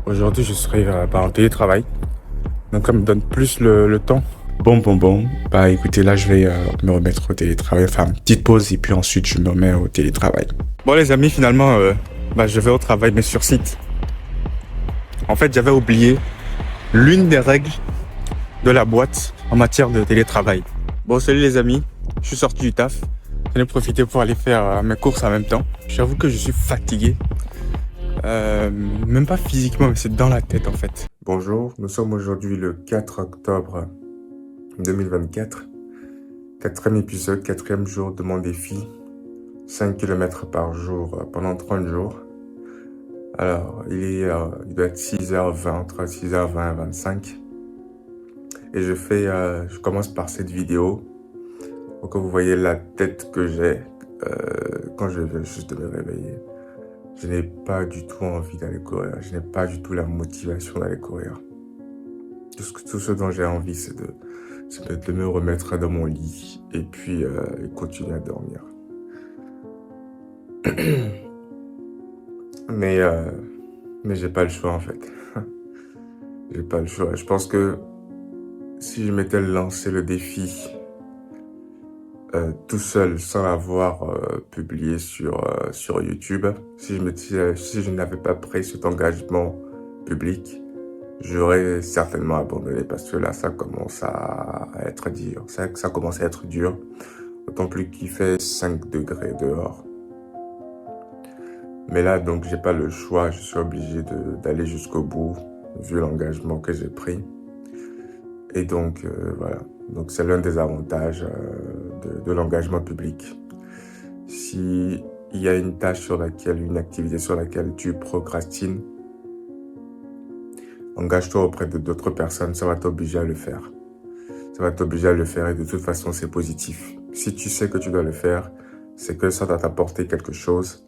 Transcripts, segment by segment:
Aujourd'hui, je serai en télétravail. Donc, ça me donne plus le temps. Bon. Bah, écoutez, là, je vais me remettre au télétravail. Enfin, une petite pause et puis ensuite, je me remets au télétravail. Bon, les amis, finalement, je vais au travail, mais sur site. En fait, j'avais oublié l'une des règles de la boîte en matière de télétravail. Bon, salut les amis. Je suis sorti du taf. J'en ai profité pour aller faire mes courses en même temps. J'avoue que je suis fatigué. Même pas physiquement, mais c'est dans la tête en fait. Bonjour, nous sommes aujourd'hui le 4 octobre 2024. Quatrième épisode, quatrième jour de mon défi. 5 km par jour pendant 30 jours. Alors, il doit être 6h20, entre 6h20 et 25. Et je commence par cette vidéo pour que vous voyez la tête que j'ai quand je viens juste de me réveiller. Je n'ai pas du tout envie d'aller courir. Je n'ai pas du tout la motivation d'aller courir. Tout ce dont j'ai envie, c'est de me remettre dans mon lit et puis continuer à dormir. Mais j'ai pas le choix en fait. J'ai pas le choix. Je pense que si je m'étais lancé le défi tout seul sans l'avoir publié sur YouTube, si je n'avais pas pris cet engagement public, j'aurais certainement abandonné parce que là, ça commence à être dur. Ça commence à être dur, d'autant plus qu'il fait 5 degrés dehors. Mais là, donc, j'ai pas le choix. Je suis obligé d'aller jusqu'au bout, vu l'engagement que j'ai pris. Et donc, voilà. Donc, c'est l'un des avantages de l'engagement public. Si il y a une activité sur laquelle tu procrastines, engage-toi auprès d'autres personnes, ça va t'obliger à le faire. Ça va t'obliger à le faire et de toute façon, c'est positif. Si tu sais que tu dois le faire, c'est que ça doit t'apporter quelque chose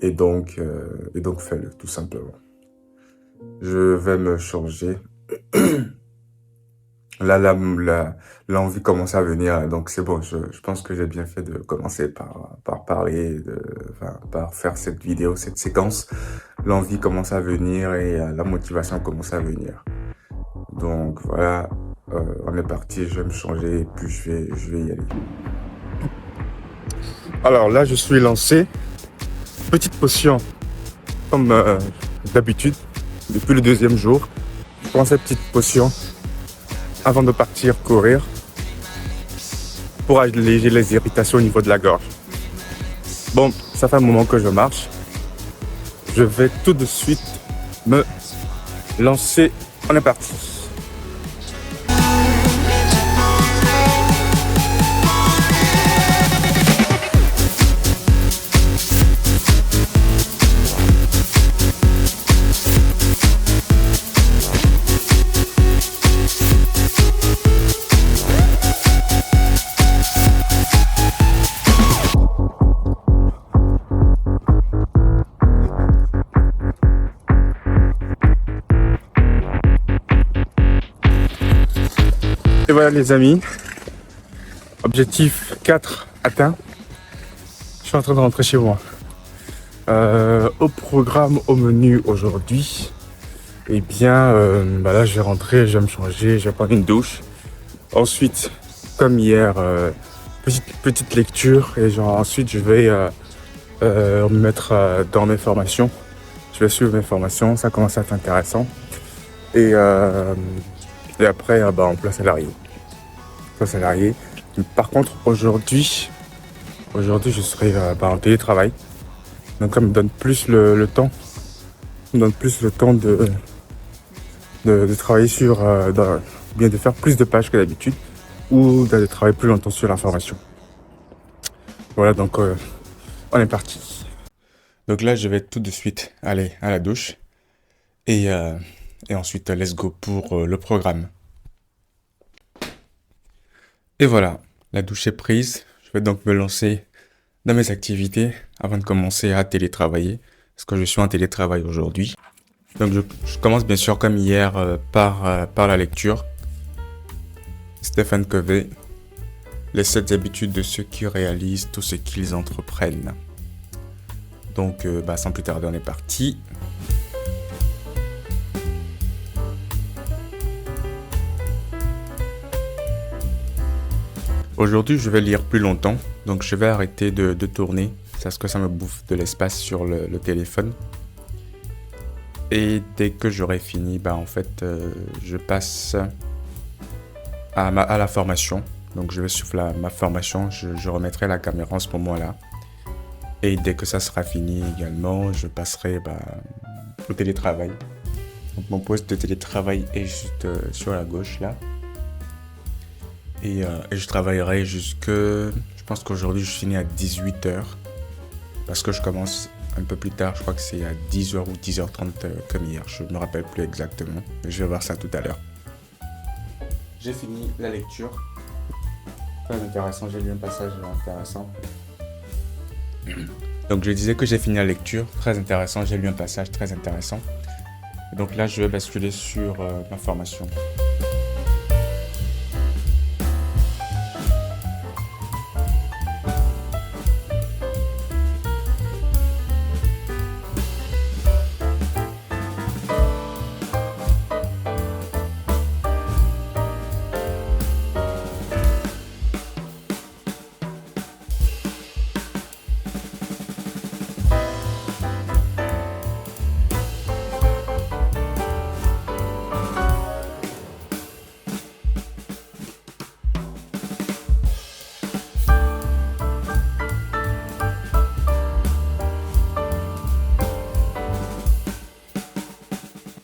et donc fais-le, tout simplement. Je vais me changer. Là, l'envie commence à venir, donc c'est bon, je pense que j'ai bien fait de commencer par parler, par faire cette vidéo, cette séquence. L'envie commence à venir et la motivation commence à venir. Donc voilà, on est parti, je vais me changer et puis je vais y aller. Alors là, je suis lancé. Petite potion, comme d'habitude, depuis le deuxième jour. Je prends cette petite potion avant de partir courir pour alléger les irritations au niveau de la gorge. Bon, ça fait un moment que je marche. Je vais tout de suite me lancer. On est parti. Et voilà les amis, objectif 4 atteint. Je suis en train de rentrer chez moi. Au programme, au menu aujourd'hui, eh bien là je vais rentrer, je vais me changer, je vais prendre une douche. Ensuite, comme hier, petite lecture et ensuite je vais me mettre dans mes formations. Je vais suivre mes formations, ça commence à être intéressant. Et après, emploi salarié. Par contre, aujourd'hui, je serai en télétravail. Donc, ça me donne plus le temps. Ça me donne plus le temps de travailler bien de faire plus de pages que d'habitude ou de travailler plus longtemps sur l'information. Voilà, donc on est parti. Donc là, je vais tout de suite aller à la douche et ensuite, let's go pour le programme. Et voilà, la douche est prise. Je vais donc me lancer dans mes activités avant de commencer à télétravailler, parce que je suis en télétravail aujourd'hui. Donc je commence bien sûr comme hier par la lecture. Stephen Covey, les 7 habitudes de ceux qui réalisent tout ce qu'ils entreprennent. Donc sans plus tarder, on est parti. Aujourd'hui, je vais lire plus longtemps, donc je vais arrêter de tourner, parce que ça me bouffe de l'espace sur le téléphone. Et dès que j'aurai fini, je passe à la formation. Donc je vais suivre ma formation, je remettrai la caméra en ce moment-là. Et dès que ça sera fini également, je passerai au télétravail. Donc mon poste de télétravail est juste sur la gauche là. Et je travaillerai je pense qu'aujourd'hui je finis à 18h. Parce que je commence un peu plus tard, je crois que c'est à 10h ou 10h30 comme hier. Je ne me rappelle plus exactement. Je vais voir ça tout à l'heure. J'ai fini la lecture. Très intéressant, j'ai lu un passage intéressant. Donc je disais que j'ai fini la lecture, très intéressant, j'ai lu un passage très intéressant. Donc là je vais basculer sur ma formation.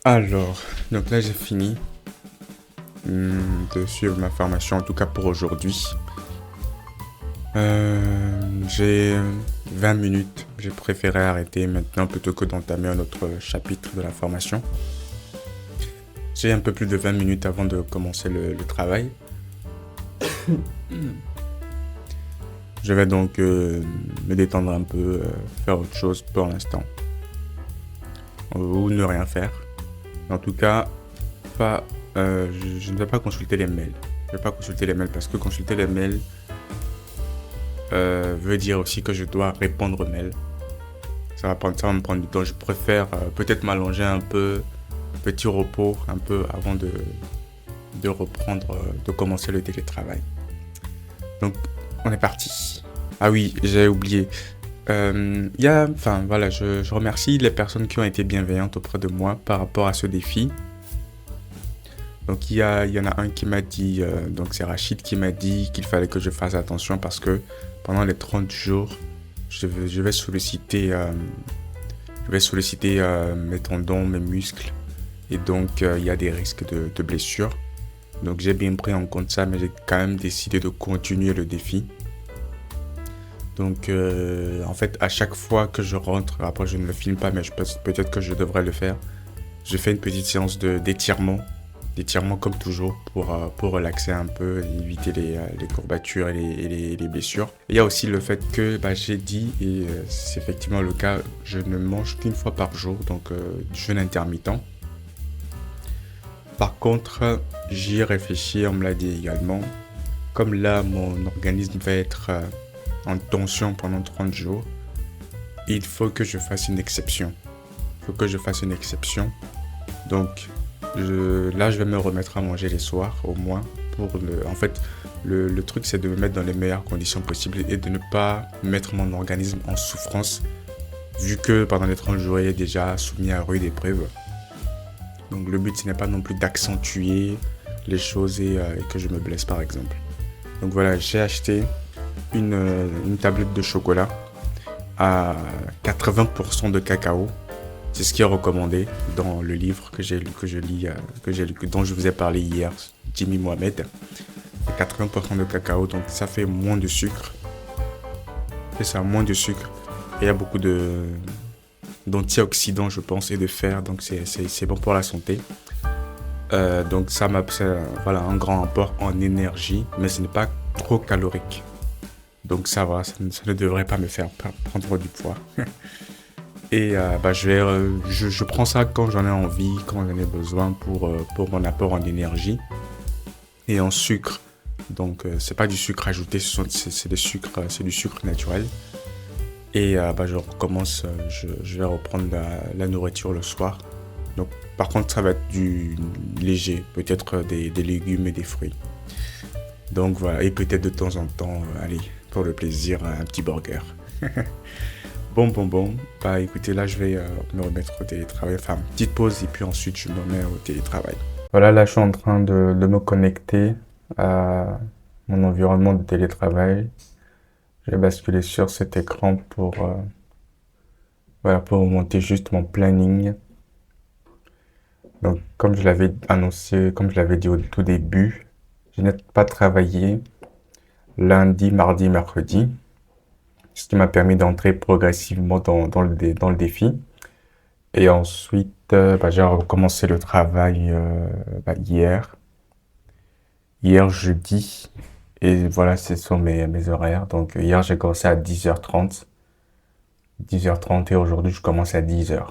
Alors, donc là j'ai fini de suivre ma formation, en tout cas pour aujourd'hui. J'ai 20 minutes, j'ai préféré arrêter maintenant plutôt que d'entamer un autre chapitre de la formation. J'ai un peu plus de 20 minutes avant de commencer le travail. Je vais donc me détendre un peu, faire autre chose pour l'instant. Ou ne rien faire. En tout cas, je ne vais pas consulter les mails. Je ne vais pas consulter les mails parce que consulter les mails veut dire aussi que je dois répondre aux mails. Ça va me prendre du temps. Je préfère peut-être m'allonger un peu, petit repos un peu avant de reprendre, de commencer le télétravail. Donc, on est parti. Ah oui, j'ai oublié. Je remercie les personnes qui ont été bienveillantes auprès de moi par rapport à ce défi. Donc il y en a un qui m'a dit, donc c'est Rachid qui m'a dit qu'il fallait que je fasse attention parce que pendant les 30 jours, je vais solliciter mes tendons, mes muscles et donc il y a des risques de blessures. Donc j'ai bien pris en compte ça, mais j'ai quand même décidé de continuer le défi. Donc, en fait, à chaque fois que je rentre, après je ne le filme pas, mais peut-être que je devrais le faire, je fais une petite séance d'étirement comme toujours pour relaxer un peu, éviter les courbatures et les blessures. Il y a aussi le fait que j'ai dit, et c'est effectivement le cas, je ne mange qu'une fois par jour, donc jeûne intermittent. Par contre, j'y ai réfléchi, on me l'a dit également, comme là mon organisme va être en tension pendant 30 jours, il faut que je fasse une exception. Donc, là, je vais me remettre à manger les soirs, au moins. Le truc, c'est de me mettre dans les meilleures conditions possibles et de ne pas mettre mon organisme en souffrance, vu que pendant les 30 jours, il est déjà soumis à rude épreuve. Donc, le but, ce n'est pas non plus d'accentuer les choses et que je me blesse, par exemple. Donc voilà, j'ai acheté une tablette de chocolat à 80% de cacao. C'est ce qui est recommandé dans le livre dont je vous ai parlé hier, Jimmy Mohamed. 80% de cacao, donc ça fait moins de sucre. C'est ça, moins de sucre. Et il y a beaucoup d'antioxydants, je pense, et de fer, donc c'est bon pour la santé. Donc ça m'a un grand apport en énergie, mais ce n'est pas trop calorique. Donc ça va, ça ne devrait pas me faire prendre du poids. Et je prends ça quand j'en ai envie, quand j'en ai besoin pour mon apport en énergie et en sucre. Donc c'est pas du sucre ajouté, c'est du sucre naturel. Et je recommence, je vais reprendre la nourriture le soir. Donc par contre ça va être du léger, peut-être des légumes et des fruits. Donc voilà, et peut-être de temps en temps, allez, pour le plaisir, un petit burger. Bon. Bah écoutez, là je vais me remettre au télétravail, enfin petite pause et puis ensuite je me remets au télétravail. Voilà, là je suis en train de me connecter à mon environnement de télétravail. Je vais basculer sur cet écran pour, voilà, pour monter juste mon planning. Donc comme je l'avais annoncé, comme je l'avais dit au tout début, je n'ai pas travaillé lundi, mardi, mercredi, ce qui m'a permis d'entrer progressivement dans le défi. Et ensuite, j'ai recommencé le travail hier jeudi. Et voilà, ce sont mes horaires. Donc hier, j'ai commencé à 10h30. 10h30 et aujourd'hui, je commence à 10h.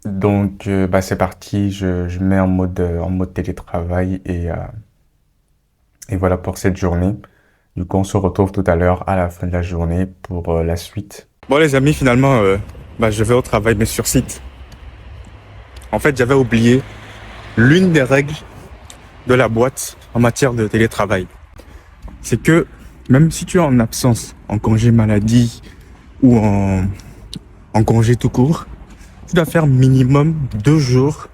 Donc c'est parti, je mets en mode télétravail et voilà pour cette journée. Du coup, on se retrouve tout à l'heure à la fin de la journée pour la suite. Bon les amis, finalement, je vais au travail mais sur site. En fait, j'avais oublié l'une des règles de la boîte en matière de télétravail. C'est que même si tu es en absence, en congé maladie ou en congé tout court, tu dois faire minimum 2 jours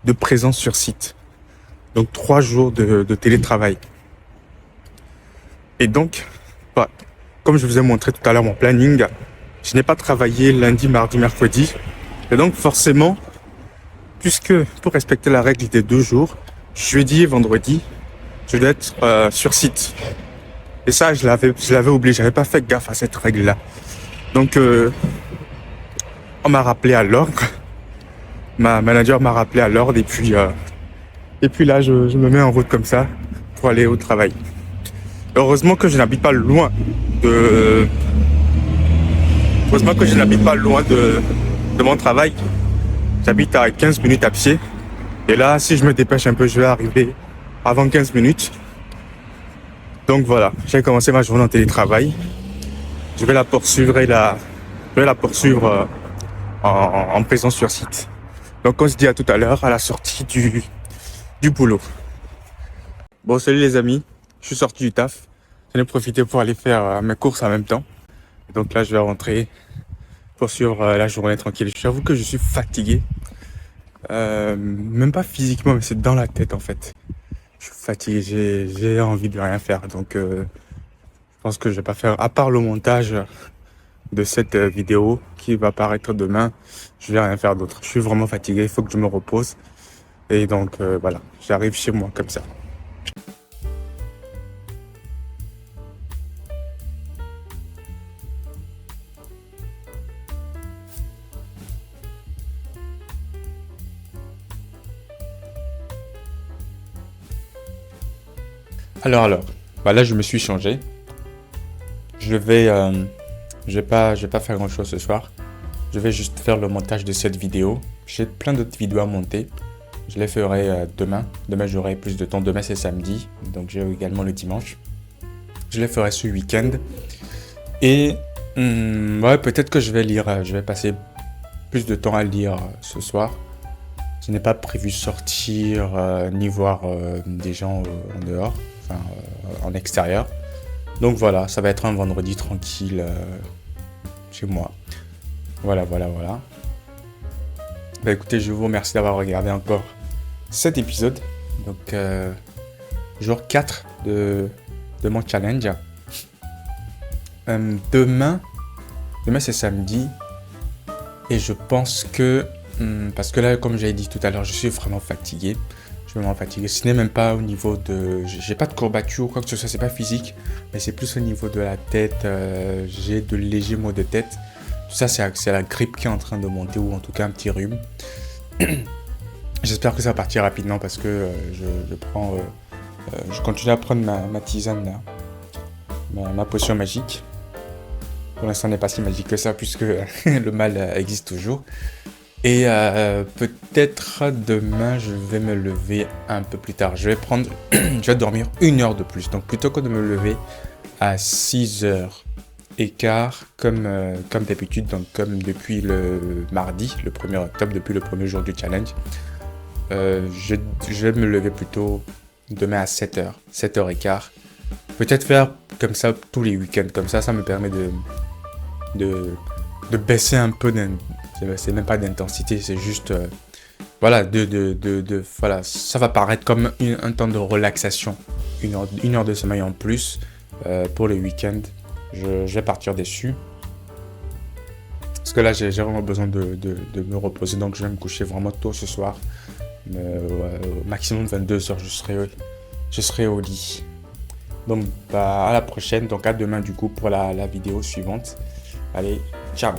de présence sur site. Donc 3 jours de télétravail. Et donc, comme je vous ai montré tout à l'heure mon planning, je n'ai pas travaillé lundi, mardi, mercredi. Et donc forcément, puisque pour respecter la règle des 2 jours, jeudi et vendredi, je dois être sur site. Et ça, je l'avais oublié, j'avais pas fait gaffe à cette règle-là. Donc, on m'a rappelé à l'ordre. Ma manager m'a rappelé à l'ordre et puis là, je me mets en route comme ça pour aller au travail. Heureusement que je n'habite pas loin de mon travail. J'habite à 15 minutes à pied. Et là, si je me dépêche un peu, je vais arriver avant 15 minutes. Donc voilà, j'ai commencé ma journée en télétravail. Je vais la poursuivre en présence sur site. Donc on se dit à tout à l'heure à la sortie du boulot. Bon, salut les amis, je suis sorti du taf. J'en ai profité pour aller faire mes courses en même temps. Donc là, je vais rentrer, poursuivre la journée tranquille. J'avoue que je suis fatigué. Même pas physiquement, mais c'est dans la tête en fait. Je suis fatigué, j'ai envie de rien faire. Donc je pense que je vais pas faire, à part le montage de cette vidéo qui va apparaître demain, je vais rien faire d'autre. Je suis vraiment fatigué, il faut que je me repose. Et donc voilà, j'arrive chez moi comme ça. Alors, là je me suis changé. Je vais pas faire grand chose ce soir. Je vais juste faire le montage de cette vidéo. J'ai plein d'autres vidéos à monter. Je les ferai demain. Demain j'aurai plus de temps. Demain c'est samedi, donc j'ai également le dimanche. Je les ferai ce week-end. Et peut-être que je vais lire. Je vais passer plus de temps à lire ce soir. Je n'ai pas prévu sortir ni voir des gens en dehors. Enfin, en extérieur. Donc voilà, ça va être un vendredi tranquille chez moi. Voilà. Bah écoutez, je vous remercie d'avoir regardé encore cet épisode. Donc, jour 4 de mon challenge. Demain c'est samedi. Et je pense que, parce que là, comme j'avais dit tout à l'heure, je suis vraiment fatigué. Ce n'est même pas au niveau de... J'ai pas de courbature ou quoi que ce soit, c'est pas physique. Mais c'est plus au niveau de la tête. J'ai de légers maux de tête. Tout ça, c'est la grippe qui est en train de monter ou en tout cas un petit rhume. J'espère que ça va partir rapidement parce que je continue à prendre ma tisane là. Ma potion magique. Pour l'instant, elle n'est pas si magique que ça puisque le mal existe toujours. Et peut-être demain, je vais me lever un peu plus tard. Je vais dormir 1 heure de plus. Donc plutôt que de me lever à 6h15 comme d'habitude, donc comme depuis le mardi, le 1er octobre, depuis le premier jour du challenge, je vais me lever plutôt demain à 7h15 peut-être faire comme ça tous les week-ends. Comme ça me permet de baisser un peu. C'est même pas d'intensité, c'est juste... voilà, voilà, ça va paraître comme un temps de relaxation. Une heure de sommeil en plus pour les week-ends. Je vais partir dessus. Parce que là, j'ai vraiment besoin de me reposer. Donc, je vais me coucher vraiment tôt ce soir. Au maximum 22h, je serai au lit. Donc, bah, à la prochaine. Donc, à demain, du coup, pour la vidéo suivante. Allez, ciao!